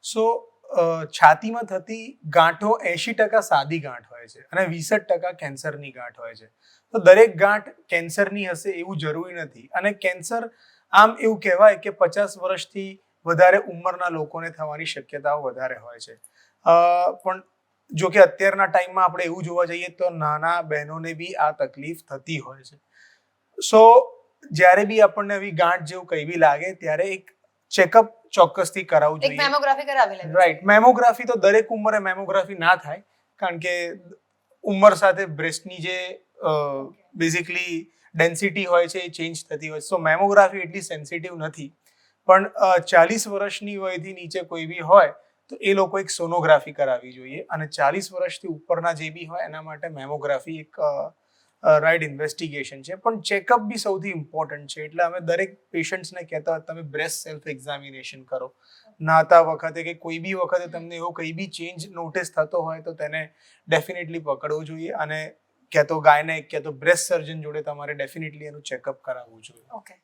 સો છાતીમાં થતી ગાંઠો 80% સાદી ગાંઠ હોય છે અને 20% કેન્સરની ગાંઠ હોય છે. તો દરેક ગાંઠ કેન્સરની હશે એવું જરૂરી નથી. અને કેન્સર આમ એવું કહેવાય કે 50 વર્ષથી વધારે ઉંમરના લોકોને થવાની શક્યતાઓ વધારે હોય છે. પણ જો કે અત્યારના ટાઈમમાં આપણે એવું જોવા જઈએ તો નાના બહેનોને બી આ તકલીફ થતી હોય છે. સો જ્યારે બી આપણને આવી ગાંઠ જેવું કંઈ બી લાગે ત્યારે એક ચેકઅપ ચોક્કસથી કરાવવું જોઈએ. મેમોગ્રાફી કરાવી લેવી. રાઈટ. મેમોગ્રાફી તો દરેક ઉંમરે મેમોગ્રાફી ના થાય, કારણ કે ઉંમર સાથે બ્રેસ્ટની જે બેઝિકલી ડેન્સિટી હોય છે એ ચેન્જ થતી હોય છે. સો મેમોગ્રાફી એટલી સેન્સિટિવ નથી. પણ 40 વર્ષની વયથી નીચે કોઈ બી હોય તો એ લોકો એક સોનોગ્રાફી કરાવવી જોઈએ. અને 40 વર્ષથી ઉપરના જે બી હોય એના માટે મેમોગ્રાફી એક રાઈટ ઇન્વેસ્ટિગેશન છે. પણ ચેકઅપ બી સૌથી ઇમ્પોર્ટન્ટ છે. એટલે અમે દરેક પેશન્ટ્સને કહેતા હોય તમે બ્રેસ્ટ સેલ્ફ એક્ઝામિનેશન કરો. નાતા વખતે કે કોઈ બી વખતે તમને એવો કંઈ બી ચેન્જ નોટિસ થતો હોય તો તેને ડેફિનેટલી પકડવું જોઈએ. અને ક્યાં તો ગાયનેક ક્યાં તો બ્રેસ્ટ સર્જન જોડે તમારે ડેફિનેટલી એનું ચેકઅપ કરાવવું જોઈએ. ઓકે.